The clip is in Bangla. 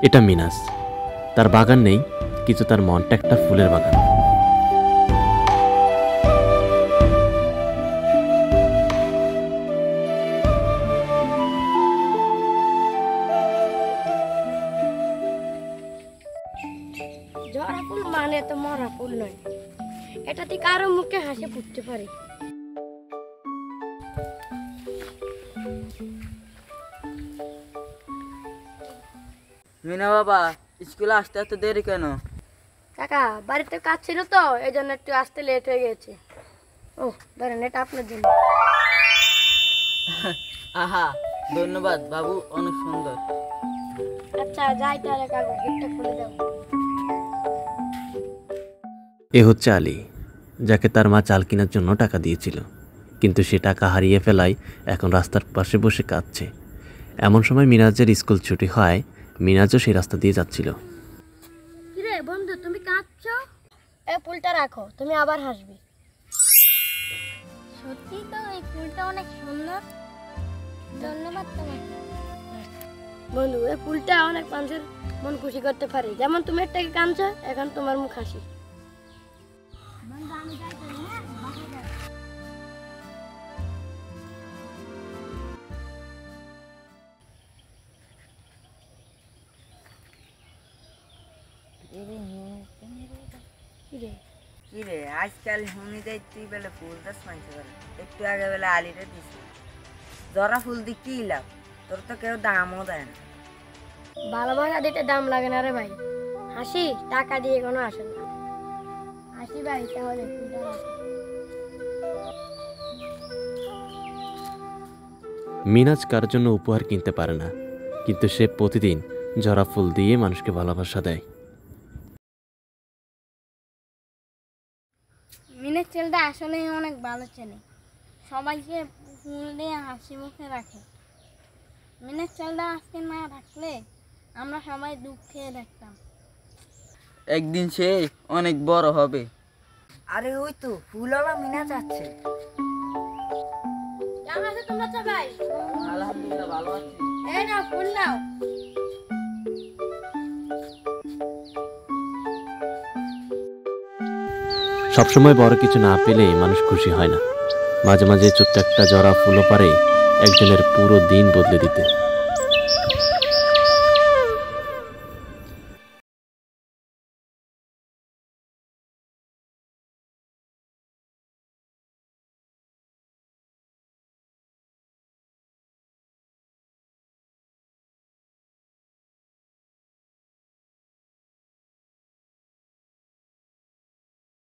এটা মিনাজ, তার বাগান নেই, কিন্তু তার মনটা একটা ফুলের বাগান। জরা ফুল মানে তো মরা ফুল নয়, এটাতে কারো মুখে হাসি ফুটতে পারে। মিনা বাবা, স্কুলে আসতে এত দেরি কেন? কাকা বাড়িতে কাজ ছিল তো, এই জন্য একটু আসতে লেট হয়ে গেছে। ও ধরেন, এটা আপনার জন্য। আহা, ধন্যবাদ বাবু, অনেক সুন্দর। আচ্ছা যাই তাহলে কাকু, গেটটা খুলে দাও। এ হচ্ছে আলী, যাকে তার মা চাল কেনার জন্য টাকা দিয়েছিল, কিন্তু সে টাকা হারিয়ে ফেলায় এখন রাস্তার পাশে বসে কাঁদছে। এমন সময় মিনাজের স্কুল ছুটি হয়, মিনাজও সেই রাস্তা দিয়ে যাচ্ছিল। কিরে বন্ধু, তুমি কাঁদছো? এই ফুলটা রাখো, তুমি আবার হাসবে। সত্যি তো, এই ফুলটা অনেক সুন্দর, ধন্যবাদ তোমাকে। বন্ধু, এই ফুলটা অনেক মানুষের মন খুশি করতে পারে। যেমন তুমি এর থেকে কাঁদছো, এখন তোমার মুখ হাসি। কিরে আজকাল হুমি যাই, তুই বেলে ফুল দাস মানতে পারে, একটু আগে বেলা আলিরে দিছি। জরা ফুল দি কি লাভ, তোর তো কেউ দামও দেয় না। ভালোবাসা দিতে দাম লাগে না রে ভাই, হাসি টাকা দিয়ে কোনো আসে না। হাসি ভাই, তাহলে ফুলটা রাখো। মিনাজ কার জন্য উপহার কিনতে পারে না, কিন্তু সে প্রতিদিন ঝরা ফুল দিয়ে মানুষকে ভালোবাসা দেয়। মিনের ছেলেটা আসলে অনেক ভালো ছেলে, সবাইকে ফুল দিয়ে হাসি মুখে রাখে। মিনের ছেলেটা আজকে না থাকলে আমরা সবাই দুঃখে দেখতাম। একদিন সে অনেক বড় হবে। আরে ওই তো ফুলওয়ালা মিনা যাচ্ছে। কেমন আছো তোমরা সবাই? আলহামদুলিল্লাহ, ভালো আছি। এই নাও ফুল নাও। সবসময় বড় কিছু না পেলে মানুষ খুশি হয় না। মাঝে মাঝে ছোট্ট একটা জরা ফুলও পারে একজনের পুরো দিন বদলে দিতে।